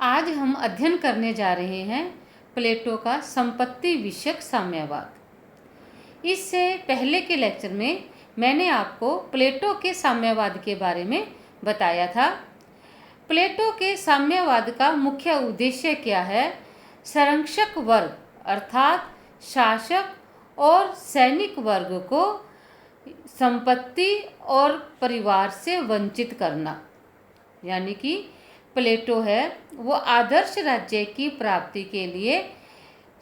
आज हम अध्ययन करने जा रहे हैं प्लेटो का संपत्ति विषयक साम्यवाद। इससे पहले के लेक्चर में मैंने आपको प्लेटो के साम्यवाद के बारे में बताया था। प्लेटो के साम्यवाद का मुख्य उद्देश्य क्या है? संरक्षक वर्ग अर्थात शासक और सैनिक वर्ग को संपत्ति और परिवार से वंचित करना। यानी कि प्लेटो है वो आदर्श राज्य की प्राप्ति के लिए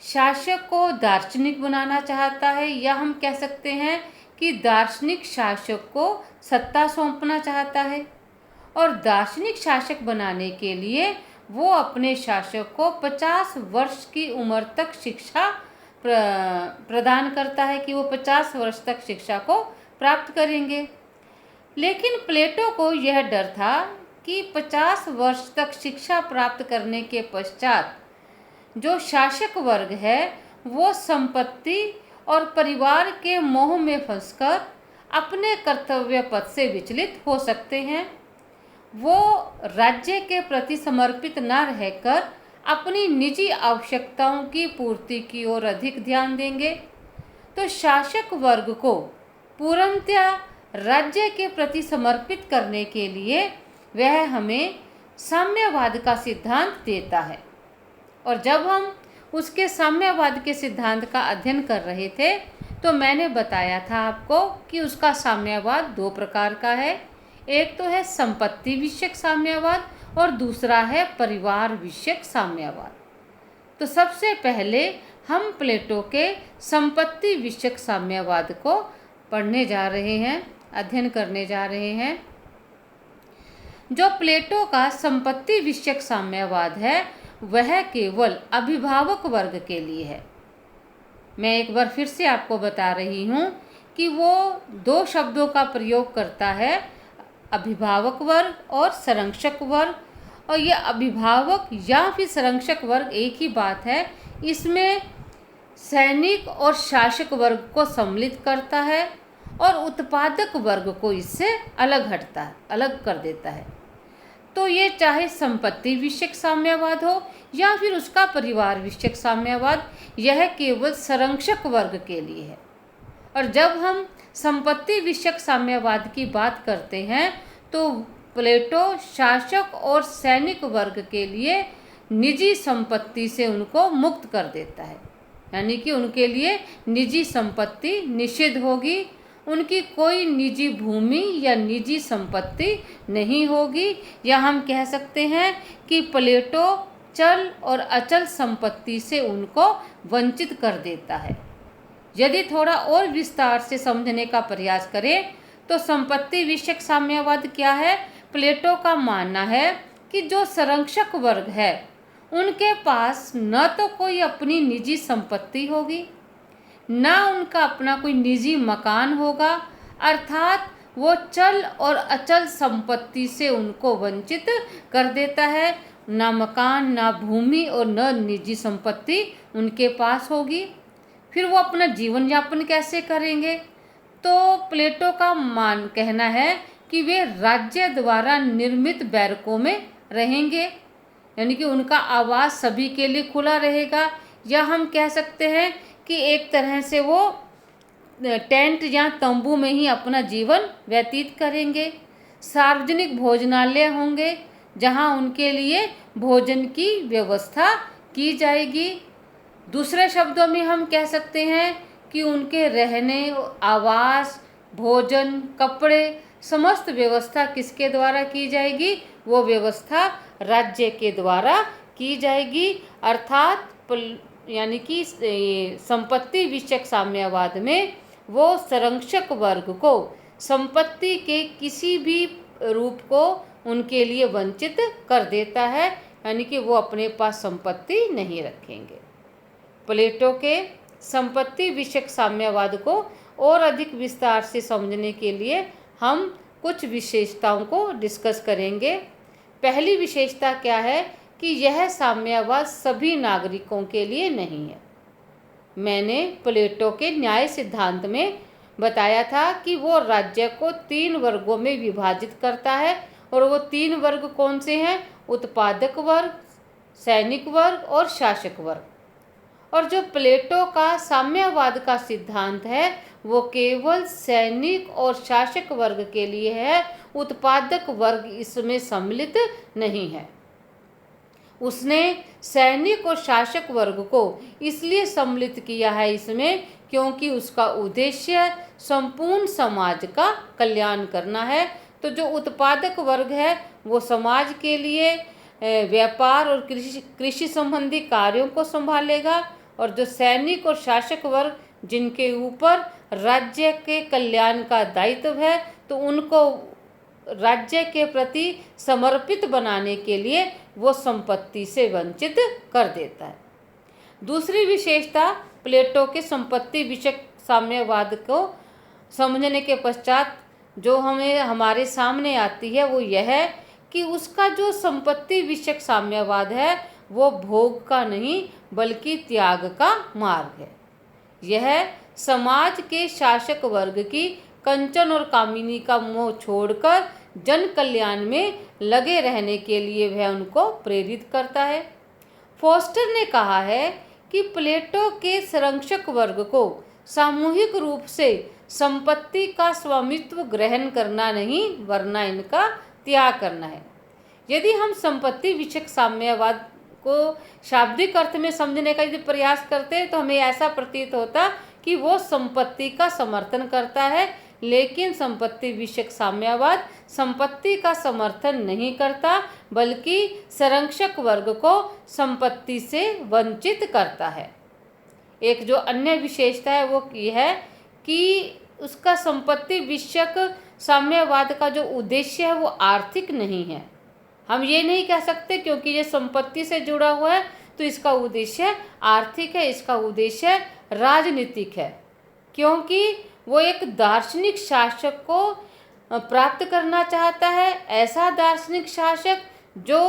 शासक को दार्शनिक बनाना चाहता है, या हम कह सकते हैं कि दार्शनिक शासक को सत्ता सौंपना चाहता है। और दार्शनिक शासक बनाने के लिए वो अपने शासक को 50 वर्ष की उम्र तक शिक्षा प्रदान करता है कि वो 50 वर्ष तक शिक्षा को प्राप्त करेंगे। लेकिन प्लेटो को यह डर था कि 50 वर्ष तक शिक्षा प्राप्त करने के पश्चात जो शासक वर्ग है वो संपत्ति और परिवार के मोह में फंसकर अपने कर्तव्य पथ से विचलित हो सकते हैं। वो राज्य के प्रति समर्पित न रहकर अपनी निजी आवश्यकताओं की पूर्ति की ओर अधिक ध्यान देंगे। तो शासक वर्ग को पूर्णतया राज्य के प्रति समर्पित करने के लिए वह हमें साम्यवाद का सिद्धांत देता है। और जब हम उसके साम्यवाद के सिद्धांत का अध्ययन कर रहे थे तो मैंने बताया था आपको कि उसका साम्यवाद 2 प्रकार का है। एक तो है संपत्ति विषयक साम्यवाद और दूसरा है परिवार विषयक साम्यवाद। तो सबसे पहले हम प्लेटो के संपत्ति विषयक साम्यवाद को पढ़ने जा रहे हैं, अध्ययन करने जा रहे हैं। जो प्लेटो का संपत्ति विषयक साम्यवाद है वह केवल अभिभावक वर्ग के लिए है। मैं एक बार फिर से आपको बता रही हूँ कि वो 2 शब्दों का प्रयोग करता है, अभिभावक वर्ग और संरक्षक वर्ग। और ये अभिभावक या फिर संरक्षक वर्ग एक ही बात है। इसमें सैनिक और शासक वर्ग को सम्मिलित करता है और उत्पादक वर्ग को इससे अलग कर देता है। तो ये चाहे संपत्ति विषयक साम्यवाद हो या फिर उसका परिवार विषयक साम्यवाद, यह केवल संरक्षक वर्ग के लिए है। और जब हम संपत्ति विषयक साम्यवाद की बात करते हैं तो प्लेटो शासक और सैनिक वर्ग के लिए निजी संपत्ति से उनको मुक्त कर देता है। यानी कि उनके लिए निजी संपत्ति निषिद्ध होगी, उनकी कोई निजी भूमि या निजी संपत्ति नहीं होगी। या हम कह सकते हैं कि प्लेटो चल और अचल संपत्ति से उनको वंचित कर देता है। यदि थोड़ा और विस्तार से समझने का प्रयास करें तो संपत्ति विषयक साम्यवाद क्या है? प्लेटो का मानना है कि जो संरक्षक वर्ग है उनके पास न तो कोई अपनी निजी संपत्ति होगी, ना उनका अपना कोई निजी मकान होगा, अर्थात वो चल और अचल संपत्ति से उनको वंचित कर देता है। ना मकान, ना भूमि और न निजी संपत्ति उनके पास होगी। फिर वो अपना जीवन यापन कैसे करेंगे? तो प्लेटो का कहना है कि वे राज्य द्वारा निर्मित बैरकों में रहेंगे, यानी कि उनका आवास सभी के लिए खुला रहेगा। या हम कह सकते हैं कि एक तरह से वो टेंट या तंबू में ही अपना जीवन व्यतीत करेंगे। सार्वजनिक भोजनालय होंगे जहां उनके लिए भोजन की व्यवस्था की जाएगी। दूसरे शब्दों में हम कह सकते हैं कि उनके रहने, आवास, भोजन, कपड़े, समस्त व्यवस्था किसके द्वारा की जाएगी? वो व्यवस्था राज्य के द्वारा की जाएगी। अर्थात यानी कि संपत्ति विषयक साम्यवाद में वो संरक्षक वर्ग को संपत्ति के किसी भी रूप को उनके लिए वंचित कर देता है, यानी कि वो अपने पास संपत्ति नहीं रखेंगे। प्लेटो के संपत्ति विषयक साम्यवाद को और अधिक विस्तार से समझने के लिए हम कुछ विशेषताओं को डिस्कस करेंगे। पहली विशेषता क्या है कि यह साम्यवाद सभी नागरिकों के लिए नहीं है। मैंने प्लेटो के न्याय सिद्धांत में बताया था कि वो राज्य को 3 वर्गों में विभाजित करता है। और वो 3 वर्ग कौन से हैं? उत्पादक वर्ग, सैनिक वर्ग और शासक वर्ग। और जो प्लेटो का साम्यवाद का सिद्धांत है वो केवल सैनिक और शासक वर्ग के लिए है, उत्पादक वर्ग इसमें सम्मिलित नहीं है। उसने सैनिक और शासक वर्ग को इसलिए सम्मिलित किया है इसमें क्योंकि उसका उद्देश्य संपूर्ण समाज का कल्याण करना है। तो जो उत्पादक वर्ग है वो समाज के लिए व्यापार और कृषि संबंधी कार्यों को संभालेगा, और जो सैनिक और शासक वर्ग जिनके ऊपर राज्य के कल्याण का दायित्व है तो उनको राज्य के प्रति समर्पित बनाने के लिए वो संपत्ति से वंचित कर देता है। दूसरी विशेषता प्लेटो के संपत्ति विषयक साम्यवाद को समझने के पश्चात जो हमें हमारे सामने आती है वो यह है कि उसका जो संपत्ति विषयक साम्यवाद है वो भोग का नहीं बल्कि त्याग का मार्ग है। यह समाज के शासक वर्ग की कंचन और कामिनी का मोह छोड़कर जन कल्याण में लगे रहने के लिए वह उनको प्रेरित करता है। फोस्टर ने कहा है कि प्लेटो के संरक्षक वर्ग को सामूहिक रूप से संपत्ति का स्वामित्व ग्रहण करना नहीं वरना इनका त्याग करना है। यदि हम संपत्ति विषयक साम्यवाद को शाब्दिक अर्थ में समझने का यदि प्रयास करते हैं तो हमें ऐसा प्रतीत होता कि वो संपत्ति का समर्थन करता है, लेकिन संपत्ति विषयक साम्यवाद संपत्ति का समर्थन नहीं करता बल्कि संरक्षक वर्ग को संपत्ति से वंचित करता है। एक जो अन्य विशेषता है वो यह है कि उसका संपत्ति विषयक साम्यवाद का जो उद्देश्य है वो आर्थिक नहीं है। हम ये नहीं कह सकते क्योंकि ये संपत्ति से जुड़ा हुआ है तो इसका उद्देश्य आर्थिक है, इसका उद्देश्य राजनीतिक है, क्योंकि वो एक दार्शनिक शासक को प्राप्त करना चाहता है। ऐसा दार्शनिक शासक जो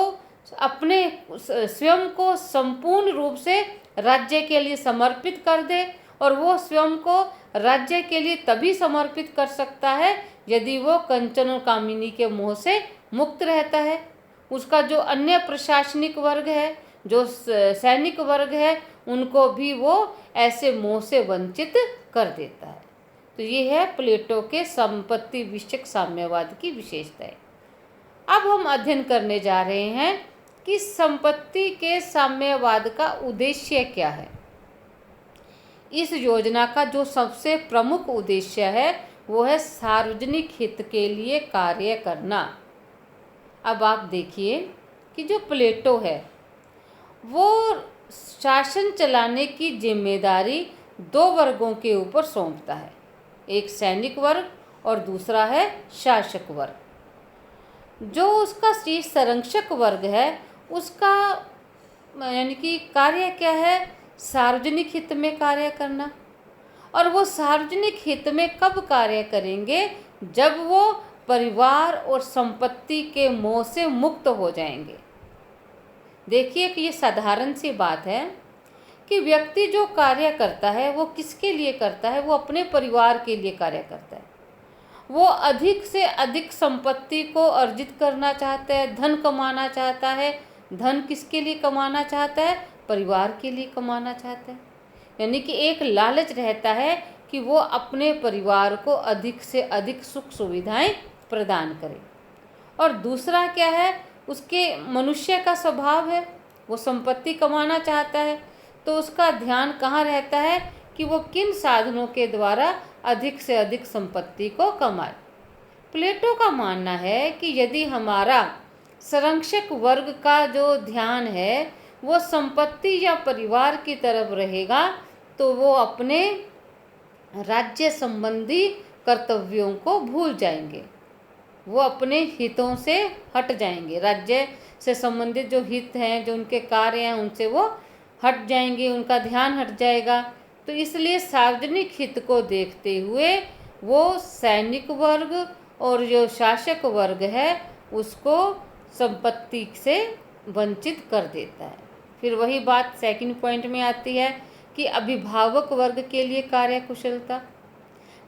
अपने स्वयं को संपूर्ण रूप से राज्य के लिए समर्पित कर दे, और वो स्वयं को राज्य के लिए तभी समर्पित कर सकता है यदि वो कंचन और कामिनी के मोह से मुक्त रहता है। उसका जो अन्य प्रशासनिक वर्ग है, जो सैनिक वर्ग है, उनको भी वो ऐसे मोह से वंचित कर देता है। तो ये है प्लेटो के संपत्ति विषयक साम्यवाद की विशेषता है। अब हम अध्ययन करने जा रहे हैं कि संपत्ति के साम्यवाद का उद्देश्य क्या है। इस योजना का जो सबसे प्रमुख उद्देश्य है वो है सार्वजनिक हित के लिए कार्य करना। अब आप देखिए कि जो प्लेटो है वो शासन चलाने की जिम्मेदारी दो वर्गों के ऊपर सौंपता है, एक सैनिक वर्ग और दूसरा है शासक वर्ग। जो उसका संरक्षक वर्ग है उसका यानी कि कार्य क्या है, सार्वजनिक हित में कार्य करना। और वो सार्वजनिक हित में कब कार्य करेंगे, जब वो परिवार और संपत्ति के मोह से मुक्त हो जाएंगे। देखिए कि ये साधारण सी बात है कि व्यक्ति जो कार्य करता है वो किसके लिए करता है, वो अपने परिवार के लिए कार्य करता है। वो अधिक से अधिक संपत्ति को अर्जित करना चाहता है, धन कमाना चाहता है। धन किसके लिए कमाना चाहता है, परिवार के लिए कमाना चाहता है। यानी कि एक लालच रहता है कि वो अपने परिवार को अधिक से अधिक सुख सुविधाएं प्रदान करे। और दूसरा क्या है, उसके मनुष्य का स्वभाव है, वो संपत्ति कमाना चाहता है तो उसका ध्यान कहाँ रहता है कि वो किन साधनों के द्वारा अधिक से अधिक संपत्ति को कमाए। प्लेटो का मानना है कि यदि हमारा संरक्षक वर्ग का जो ध्यान है वो संपत्ति या परिवार की तरफ रहेगा तो वो अपने राज्य संबंधी कर्तव्यों को भूल जाएंगे, वो अपने हितों से हट जाएंगे। राज्य से संबंधित जो हित हैं, जो उनके कार्य हैं, उनसे वो हट जाएंगे, उनका ध्यान हट जाएगा। तो इसलिए सार्वजनिक हित को देखते हुए वो सैनिक वर्ग और जो शासक वर्ग है उसको संपत्ति से वंचित कर देता है। फिर वही बात सेकंड पॉइंट में आती है कि अभिभावक वर्ग के लिए कार्यकुशलता।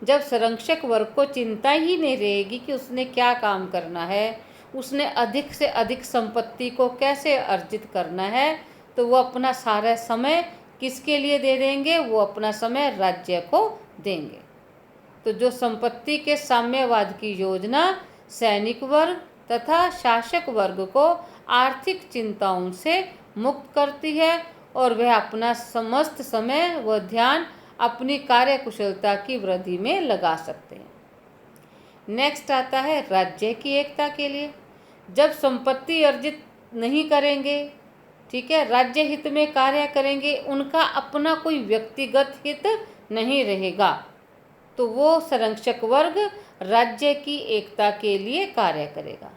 जब संरक्षक वर्ग को चिंता ही नहीं रहेगी कि उसने क्या काम करना है, उसने अधिक से अधिक संपत्ति को कैसे अर्जित करना है, तो वो अपना सारा समय किसके लिए दे देंगे, वो अपना समय राज्य को देंगे। तो जो संपत्ति के साम्यवाद की योजना सैनिक वर्ग तथा शासक वर्ग को आर्थिक चिंताओं से मुक्त करती है और वह अपना समस्त समय व ध्यान अपनी कार्यकुशलता की वृद्धि में लगा सकते हैं। नेक्स्ट आता है राज्य की एकता के लिए। जब संपत्ति अर्जित नहीं करेंगे, ठीक है, राज्य हित में कार्य करेंगे, उनका अपना कोई व्यक्तिगत हित नहीं रहेगा, तो वो संरक्षक वर्ग राज्य की एकता के लिए कार्य करेगा।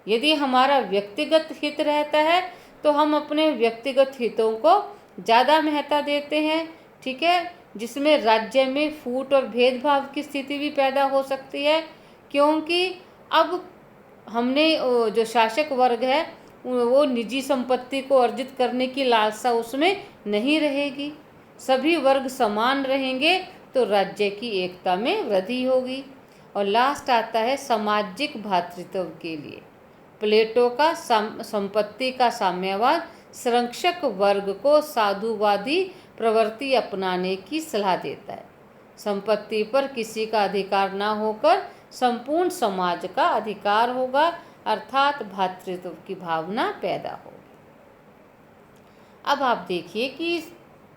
यदि हमारा व्यक्तिगत हित रहता है तो हम अपने व्यक्तिगत हितों को ज़्यादा महत्ता देते हैं, ठीक है, जिसमें राज्य में फूट और भेदभाव की स्थिति भी पैदा हो सकती है, क्योंकि अब हमने जो शासक वर्ग है वो निजी संपत्ति को अर्जित करने की लालसा उसमें नहीं रहेगी। सभी वर्ग समान रहेंगे तो राज्य की एकता में वृद्धि होगी। और लास्ट आता है सामाजिक भ्रातृत्व के लिए। प्लेटो का संपत्ति का साम्यवाद संरक्षक वर्ग को साधुवादी प्रवृत्ति अपनाने की सलाह देता है। संपत्ति पर किसी का अधिकार न होकर संपूर्ण समाज का अधिकार होगा, अर्थात भ्रातृत्व की भावना पैदा होगी। अब आप देखिए कि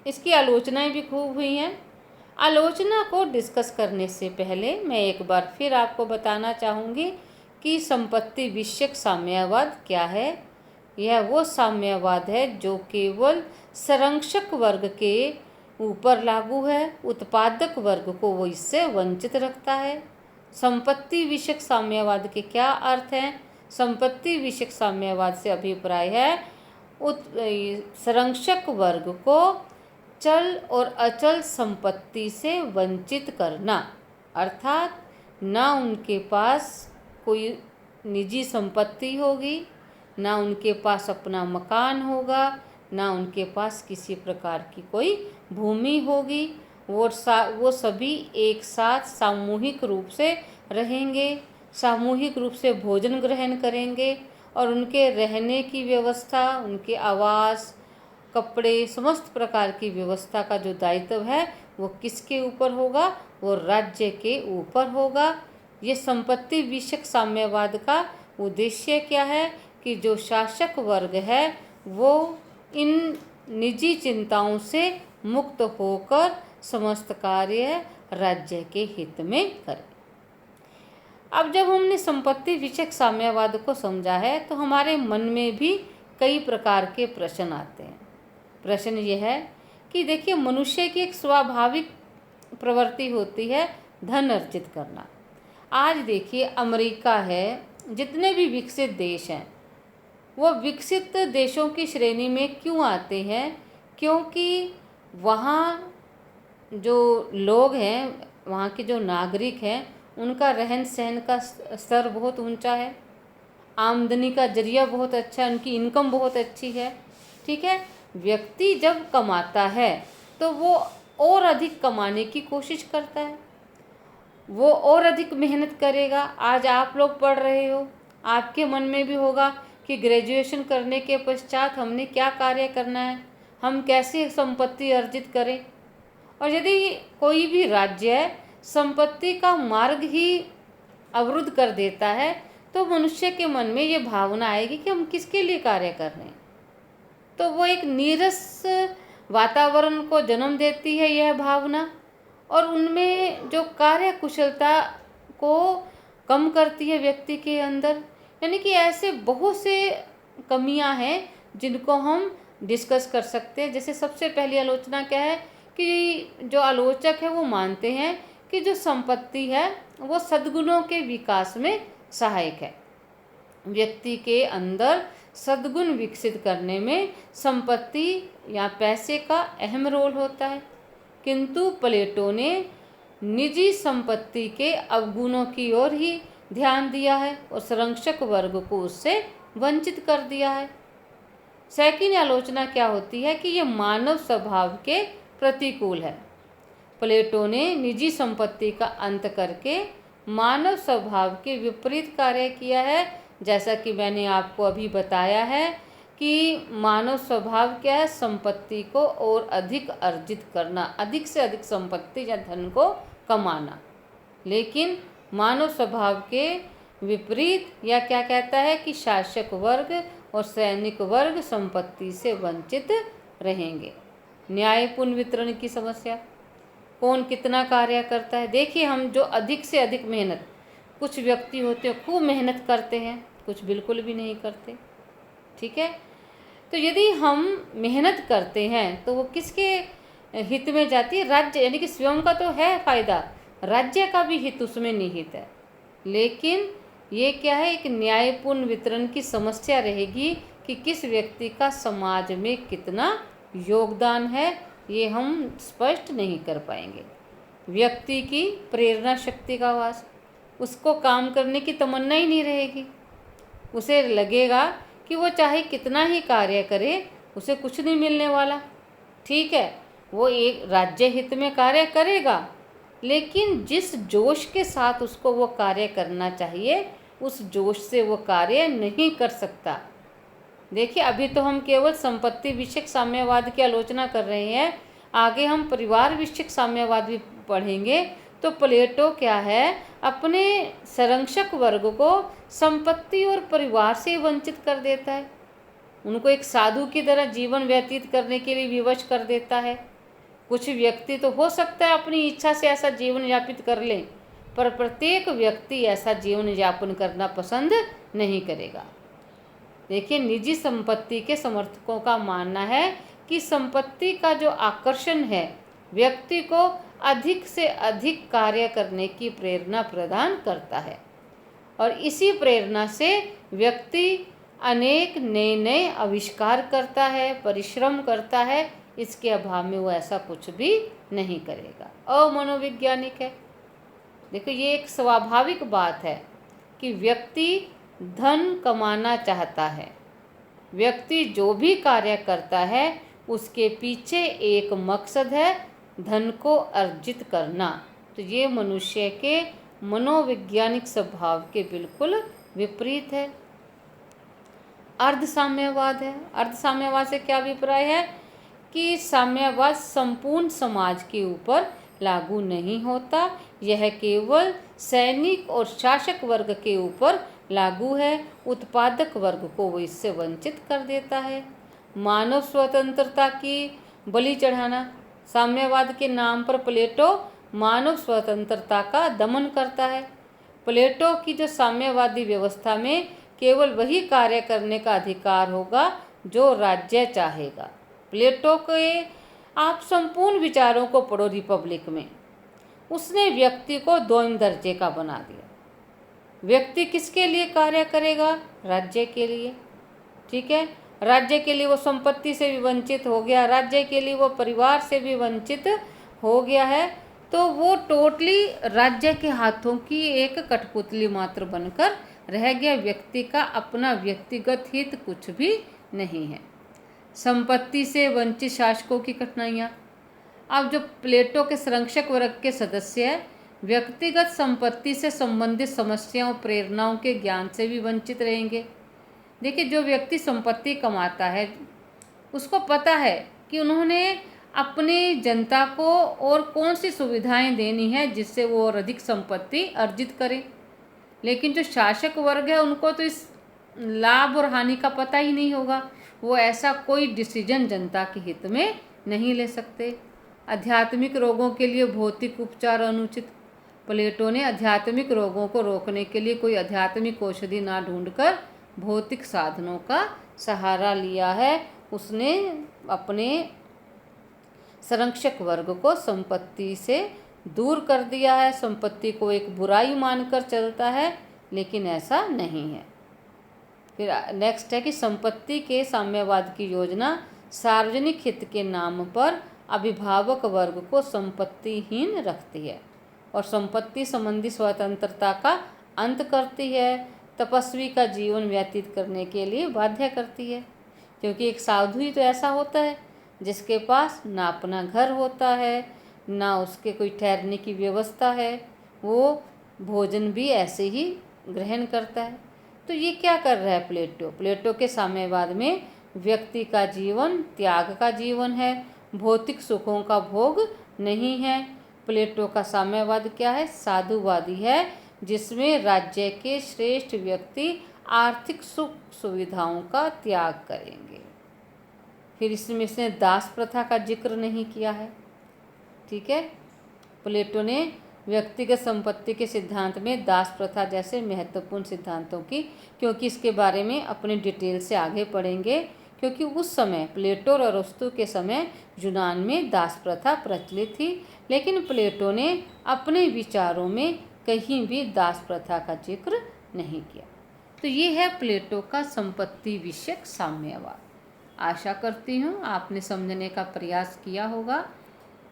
इसकी आलोचनाएं भी खूब हुई हैं। आलोचना को डिस्कस करने से पहले मैं एक बार फिर आपको बताना चाहूँगी कि संपत्ति विषयक साम्यवाद क्या है। यह वो साम्यवाद है जो केवल संरक्षक वर्ग के ऊपर लागू है, उत्पादक वर्ग को वो इससे वंचित रखता है। संपत्ति विषयक साम्यवाद के क्या अर्थ हैं? संपत्ति विषयक साम्यवाद से अभिप्राय है संरक्षक वर्ग को चल और अचल संपत्ति से वंचित करना, अर्थात ना उनके पास कोई निजी संपत्ति होगी, ना उनके पास अपना मकान होगा, ना उनके पास किसी प्रकार की कोई भूमि होगी। वो सभी एक साथ सामूहिक रूप से रहेंगे, सामूहिक रूप से भोजन ग्रहण करेंगे और उनके रहने की व्यवस्था, उनके आवास, कपड़े, समस्त प्रकार की व्यवस्था का जो दायित्व है वो किसके ऊपर होगा? वो राज्य के ऊपर होगा। ये संपत्ति विषयक साम्यवाद का उद्देश्य क्या है कि जो शासक वर्ग है वो इन निजी चिंताओं से मुक्त होकर समस्त कार्य राज्य के हित में करे। अब जब हमने संपत्ति विषयक साम्यवाद को समझा है तो हमारे मन में भी कई प्रकार के प्रश्न आते हैं। प्रश्न यह है कि देखिए, मनुष्य की एक स्वाभाविक प्रवृत्ति होती है धन अर्जित करना। आज देखिए अमेरिका है, जितने भी विकसित देश हैं वो विकसित देशों की श्रेणी में क्यों आते हैं? क्योंकि वहाँ जो लोग हैं, वहाँ के जो नागरिक हैं, उनका रहन सहन का स्तर बहुत ऊंचा है, आमदनी का जरिया बहुत अच्छा है, उनकी इनकम बहुत अच्छी है, ठीक है। व्यक्ति जब कमाता है तो वो और अधिक कमाने की कोशिश करता है, वो और अधिक मेहनत करेगा। आज आप लोग पढ़ रहे हो, आपके मन में भी होगा कि ग्रेजुएशन करने के पश्चात हमने क्या कार्य करना है, हम कैसे संपत्ति अर्जित करें। और यदि कोई भी राज्य संपत्ति का मार्ग ही अवरुद्ध कर देता है तो मनुष्य के मन में ये भावना आएगी कि हम किसके लिए कार्य कर रहे हैं। तो वो एक नीरस वातावरण को जन्म देती है यह भावना, और उनमें जो कार्य कुशलता को कम करती है व्यक्ति के अंदर। यानी कि ऐसे बहुत से कमियां हैं जिनको हम डिस्कस कर सकते हैं। जैसे सबसे पहली आलोचना क्या है कि जो आलोचक है वो मानते हैं कि जो संपत्ति है वो सद्गुणों के विकास में सहायक है। व्यक्ति के अंदर सद्गुण विकसित करने में संपत्ति या पैसे का अहम रोल होता है, किंतु प्लेटो ने निजी संपत्ति के अवगुणों की ओर ही ध्यान दिया है और संरक्षक वर्ग को उससे वंचित कर दिया है। सेकंड आलोचना क्या होती है कि यह मानव स्वभाव के प्रतिकूल है। प्लेटो ने निजी संपत्ति का अंत करके मानव स्वभाव के विपरीत कार्य किया है, जैसा कि मैंने आपको अभी बताया है कि मानव स्वभाव क्या है, संपत्ति को और अधिक अर्जित करना, अधिक से अधिक संपत्ति या धन को कमाना। लेकिन मानव स्वभाव के विपरीत या क्या कहता है कि शासक वर्ग और सैनिक वर्ग संपत्ति से वंचित रहेंगे। न्यायपूर्ण वितरण की समस्या, कौन कितना कार्य करता है। देखिए, हम जो अधिक से अधिक मेहनत, कुछ व्यक्ति होते हैं खूब मेहनत करते हैं, कुछ बिल्कुल भी नहीं करते, ठीक है। तो यदि हम मेहनत करते हैं तो वो किसके हित में जाती है? राज्य, यानी कि स्वयं का तो है फायदा, राज्य का भी हित उसमें निहित है। लेकिन ये क्या है, एक न्यायपूर्ण वितरण की समस्या रहेगी कि किस व्यक्ति का समाज में कितना योगदान है, ये हम स्पष्ट नहीं कर पाएंगे। व्यक्ति की प्रेरणा शक्ति का वास, उसको काम करने की तमन्ना ही नहीं रहेगी। उसे लगेगा कि वो चाहे कितना ही कार्य करे उसे कुछ नहीं मिलने वाला, ठीक है। वो एक राज्य हित में कार्य करेगा, लेकिन जिस जोश के साथ उसको वो कार्य करना चाहिए उस जोश से वो कार्य नहीं कर सकता। देखिए, अभी तो हम केवल संपत्ति विषयक साम्यवाद की आलोचना कर रहे हैं, आगे हम परिवार विषयक साम्यवाद भी पढ़ेंगे। तो प्लेटो क्या है, अपने संरक्षक वर्ग को संपत्ति और परिवार से वंचित कर देता है, उनको एक साधु की तरह जीवन व्यतीत करने के लिए विवश कर देता है। कुछ व्यक्ति तो हो सकता है अपनी इच्छा से ऐसा जीवन यापित कर ले, पर प्रत्येक व्यक्ति ऐसा जीवन यापन करना पसंद नहीं करेगा। देखिए, निजी संपत्ति के समर्थकों का मानना है कि संपत्ति का जो आकर्षण है व्यक्ति को अधिक से अधिक कार्य करने की प्रेरणा प्रदान करता है, और इसी प्रेरणा से व्यक्ति अनेक नए नए आविष्कार करता है, परिश्रम करता है। इसके अभाव में वो ऐसा कुछ भी नहीं करेगा। अमनोवैज्ञानिक है। देखो, ये एक स्वाभाविक बात है कि व्यक्ति धन कमाना चाहता है। व्यक्ति जो भी कार्य करता है उसके पीछे एक मकसद है, धन को अर्जित करना। तो ये मनुष्य के मनोवैज्ञानिक स्वभाव के बिल्कुल विपरीत है। अर्ध साम्यवाद है। अर्ध साम्यवाद से क्या अभिप्राय है कि साम्यवाद संपूर्ण समाज के ऊपर लागू नहीं होता, यह केवल सैनिक और शासक वर्ग के ऊपर लागू है। उत्पादक वर्ग को वो इससे वंचित कर देता है। मानव स्वतंत्रता की बलि चढ़ाना, साम्यवाद के नाम पर प्लेटो मानव स्वतंत्रता का दमन करता है। प्लेटो की जो साम्यवादी व्यवस्था में केवल वही कार्य करने का अधिकार होगा जो राज्य चाहेगा। प्लेटो के आप संपूर्ण विचारों को पढ़ो रिपब्लिक में, उसने व्यक्ति को दोयम दर्जे का बना दिया। व्यक्ति किसके लिए कार्य करेगा? राज्य के लिए, ठीक है। राज्य के लिए वो संपत्ति से भी वंचित हो गया, राज्य के लिए वो परिवार से भी वंचित हो गया है। तो वो टोटली राज्य के हाथों की एक कठपुतली मात्र बनकर रह गया। व्यक्ति का अपना व्यक्तिगत हित कुछ भी नहीं है। संपत्ति से वंचित शासकों की कठिनाइयाँ। अब जो प्लेटो के संरक्षक वर्ग के सदस्य हैं, व्यक्तिगत संपत्ति से संबंधित समस्याओं प्रेरणाओं के ज्ञान से भी वंचित रहेंगे। देखिए, जो व्यक्ति संपत्ति कमाता है उसको पता है कि उन्होंने अपनी जनता को और कौन सी सुविधाएं देनी है जिससे वो और अधिक संपत्ति अर्जित करें। लेकिन जो शासक वर्ग है उनको तो इस लाभ और हानि का पता ही नहीं होगा, वो ऐसा कोई डिसीजन जनता के हित में नहीं ले सकते। आध्यात्मिक रोगों के लिए भौतिक उपचार अनुचित। प्लेटो ने आध्यात्मिक रोगों को रोकने के लिए कोई आध्यात्मिक औषधि ना ढूंढकर भौतिक साधनों का सहारा लिया है। उसने अपने संरक्षक वर्ग को संपत्ति से दूर कर दिया है। संपत्ति को एक बुराई मानकर चलता है, लेकिन ऐसा नहीं है। फिर नेक्स्ट है कि संपत्ति के साम्यवाद की योजना सार्वजनिक हित के नाम पर अभिभावक वर्ग को संपत्तिहीन रखती है और संपत्ति संबंधी स्वतंत्रता का अंत करती है। तपस्वी का जीवन व्यतीत करने के लिए बाध्य करती है, क्योंकि एक साधु ही तो ऐसा होता है जिसके पास ना अपना घर होता है, ना उसके कोई ठहरने की व्यवस्था है, वो भोजन भी ऐसे ही ग्रहण करता है। तो ये क्या कर रहा है प्लेटो? प्लेटो के साम्यवाद में व्यक्ति का जीवन त्याग का जीवन है, भौतिक सुखों का भोग नहीं है। प्लेटो का साम्यवाद क्या है? साधुवादी है, जिसमें राज्य के श्रेष्ठ व्यक्ति आर्थिक सुख सुविधाओं का त्याग करेंगे। फिर इसने दास प्रथा का जिक्र नहीं किया है। ठीक है, प्लेटो ने व्यक्तिगत संपत्ति के सिद्धांत में दास प्रथा जैसे महत्वपूर्ण सिद्धांतों की, क्योंकि इसके बारे में अपने डिटेल से आगे पढ़ेंगे, क्योंकि उस समय प्लेटो और अरस्तु के समय यूनान में दास प्रथा प्रचलित थी, लेकिन प्लेटो ने अपने विचारों में कहीं भी दास प्रथा का जिक्र नहीं किया। तो ये है प्लेटो का संपत्ति विषयक साम्यवाद। आशा करती हूँ आपने समझने का प्रयास किया होगा।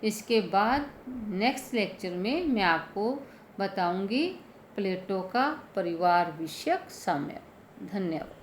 इसके बाद नेक्स्ट लेक्चर में मैं आपको बताऊंगी प्लेटो का परिवार विषयक साम्यवाद। धन्यवाद।